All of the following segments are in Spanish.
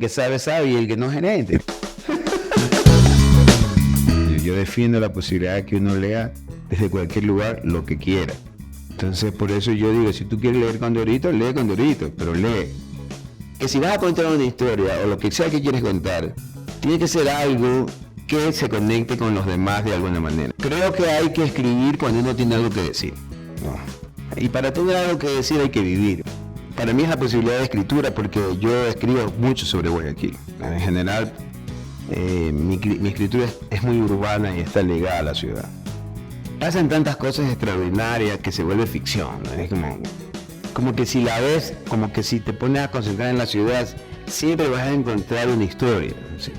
que sabe, sabe, y el que no, gerente. Yo defiendo la posibilidad de que uno lea desde cualquier lugar lo que quiera. Entonces, por eso yo digo, si tú quieres leer Condorito, lee Condorito, pero lee. Que si vas a contar una historia o lo que sea que quieres contar, tiene que ser algo que se conecte con los demás de alguna manera. Creo que hay que escribir cuando uno tiene algo que decir. No. Y para tener algo que decir hay que vivir. Para mí es la posibilidad de escritura, porque yo escribo mucho sobre Guayaquil. En general, mi escritura es muy urbana y está ligada a la ciudad. Pasan tantas cosas extraordinarias que se vuelve ficción, ¿no? Es como que si la ves, como que si te pones a concentrar en la ciudad, siempre vas a encontrar una historia.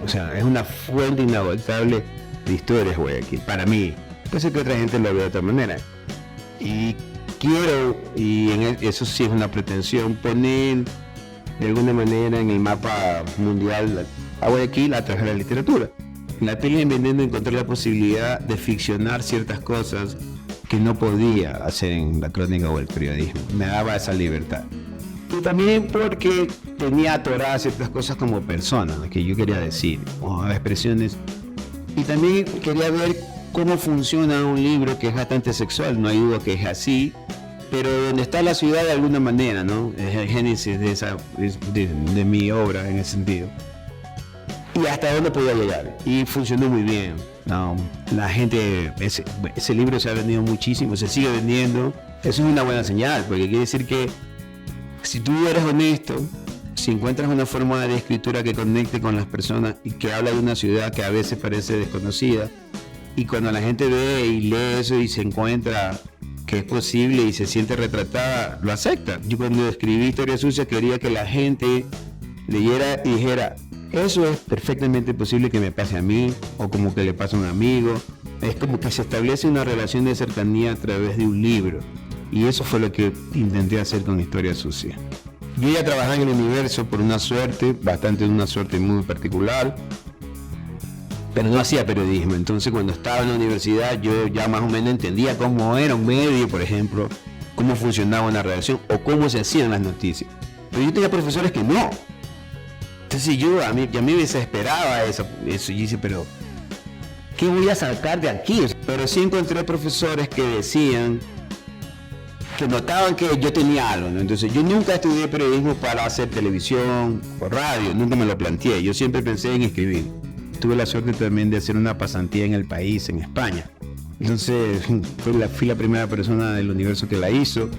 O sea, es una fuente inagotable de historias Guayaquil, para mí. Puede ser que otra gente lo vea de otra manera. Y quiero, eso sí es una pretensión, poner de alguna manera en el mapa mundial a Guayaquil a través de la literatura. La peli entendiendo encontrar la posibilidad de ficcionar ciertas cosas que no podía hacer en la crónica o el periodismo. Me daba esa libertad. Y también porque tenía atoradas ciertas cosas como persona, que yo quería decir, o expresiones. Y también quería ver cómo funciona un libro que es bastante sexual, no hay duda que es así, pero donde está la ciudad de alguna manera, ¿no? Es el génesis de mi obra en ese sentido. Y hasta dónde podía llegar. Y funcionó muy bien. No, la gente, ese libro se ha vendido muchísimo, se sigue vendiendo. Eso es una buena señal, porque quiere decir que si tú eres honesto, si encuentras una forma de escritura que conecte con las personas y que habla de una ciudad que a veces parece desconocida, y cuando la gente ve y lee eso y se encuentra que es posible y se siente retratada, lo acepta. Yo cuando escribí Historia Sucia quería que la gente leyera y dijera, eso es perfectamente posible que me pase a mí, o como que le pase a un amigo. Es como que se establece una relación de cercanía a través de un libro. Y eso fue lo que intenté hacer con Historia Sucia. Yo ya trabajaba en el universo por una suerte muy particular, pero no hacía periodismo. Entonces cuando estaba en la universidad yo ya más o menos entendía cómo era un medio, por ejemplo, cómo funcionaba una redacción o cómo se hacían las noticias. Pero yo tenía profesores que no. Entonces a mí me desesperaba eso. Yo dije, pero ¿qué voy a sacar de aquí? Pero sí encontré profesores que decían, que notaban que yo tenía algo, ¿no? Entonces yo nunca estudié periodismo para hacer televisión o radio, nunca me lo planteé. Yo siempre pensé en escribir. Tuve la suerte también de hacer una pasantía en el país, en España. Entonces fui la primera persona del universo que la hizo.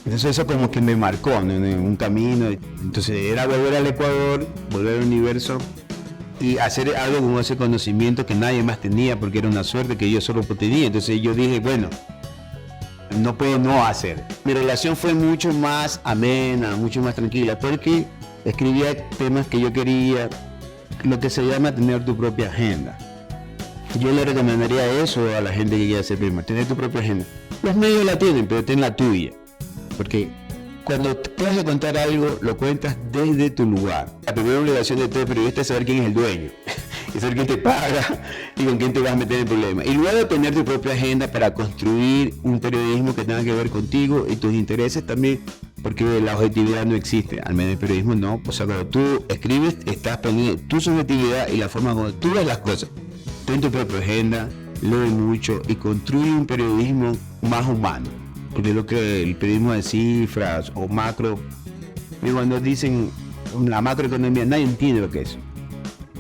Entonces eso como que me marcó, ¿no? En un camino. Entonces era volver al Ecuador, volver al universo y hacer algo con ese conocimiento que nadie más tenía, porque era una suerte que yo solo tenía. Entonces yo dije, bueno, no puedo no hacer. Mi relación fue mucho más amena, mucho más tranquila, porque escribía temas que yo quería, lo que se llama tener tu propia agenda. Yo le recomendaría eso a la gente que quiere hacer periodismo, tener tu propia agenda. Los medios la tienen, pero ten la tuya. Porque cuando te vas a contar algo, lo cuentas desde tu lugar. La primera obligación de todo periodista es saber quién es el dueño, y saber quién te paga y con quién te vas a meter en problemas. Y luego tener tu propia agenda para construir un periodismo que tenga que ver contigo y tus intereses también, porque la objetividad no existe, al menos el periodismo no. O sea, cuando tú escribes, estás poniendo tu subjetividad y la forma como tú ves las cosas. Ten tu propia agenda, lee mucho y construye un periodismo más humano. Porque es lo que el periodismo de cifras o macro, y cuando dicen la macroeconomía, nadie entiende lo que es.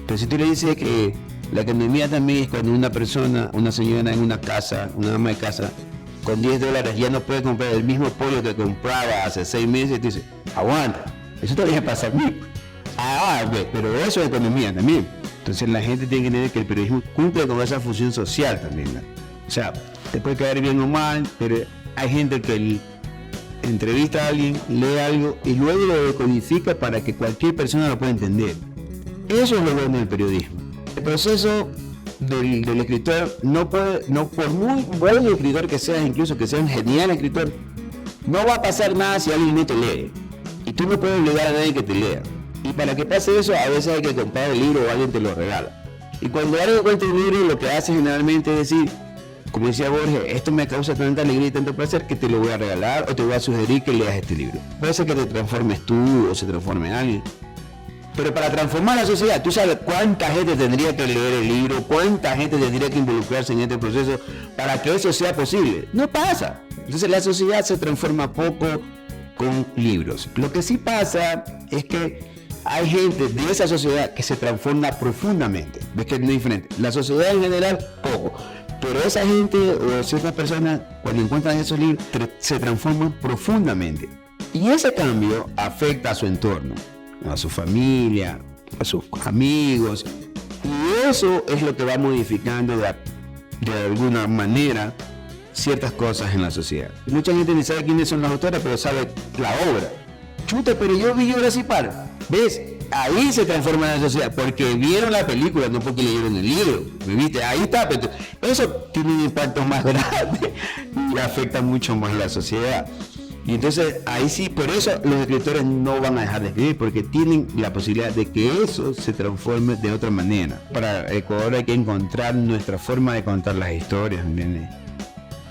Pero si tú le dices que la economía también es cuando una persona, una señora en una casa, una ama de casa, con $10 ya no puede comprar el mismo pollo que compraba hace 6 meses, y tú dices, aguanta, eso todavía pasa a mí. Pero eso es economía también. Entonces la gente tiene que entender que el periodismo cumple con esa función social también, ¿no? O sea, te puede caer bien o mal, pero hay gente que entrevista a alguien, lee algo y luego lo decodifica para que cualquier persona lo pueda entender. Eso es lo bueno del periodismo. El proceso del escritor no por muy buen escritor que seas, incluso que sea un genial escritor, no va a pasar nada si alguien no te lee. Y tú no puedes obligar a nadie que te lea. Y para que pase eso, a veces hay que comprar el libro o alguien te lo regala. Y cuando alguien cuenta un libro, lo que hace generalmente es decir, como decía Borges, esto me causa tanta alegría y tanto placer que te lo voy a regalar o te voy a sugerir que leas este libro. Puede ser que te transformes tú o se transforme alguien. Pero para transformar la sociedad, tú sabes cuánta gente tendría que leer el libro, cuánta gente tendría que involucrarse en este proceso para que eso sea posible. No pasa. Entonces la sociedad se transforma poco con libros. Lo que sí pasa es que hay gente de esa sociedad que se transforma profundamente. ¿Ves que es muy diferente? La sociedad en general, poco. Pero esa gente o ciertas personas, cuando encuentran esos libros, se transforman profundamente. Y ese cambio afecta a su entorno, a su familia, a sus amigos. Y eso es lo que va modificando de alguna manera ciertas cosas en la sociedad. Mucha gente ni sabe quiénes son las autoras, pero sabe la obra. Chuta, pero yo vi Jurassic Park. ¿Ves? Ahí se transforma la sociedad, porque vieron la película, no porque leyeron el libro. ¿Me viste? Ahí está. Pero eso tiene un impacto más grande y afecta mucho más la sociedad. Y entonces ahí sí, por eso los escritores no van a dejar de escribir, porque tienen la posibilidad de que eso se transforme de otra manera. Para Ecuador hay que encontrar nuestra forma de contar las historias, ¿entiendes?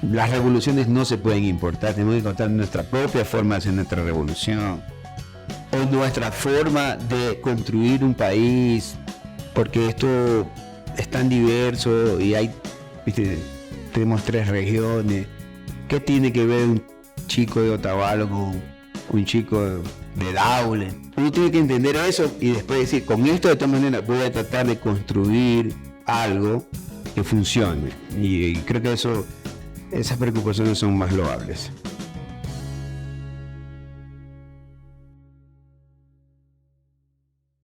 Las revoluciones no se pueden importar, tenemos que encontrar nuestra propia forma de hacer nuestra revolución, o nuestra forma de construir un país, porque esto es tan diverso y hay, ¿viste? Tenemos 3 regiones. ¿Qué tiene que ver un chico de Otavalo con un chico de Daule? Uno tiene que entender eso y después decir, con esto de todas maneras voy a tratar de construir algo que funcione. Y creo que esas preocupaciones son más loables.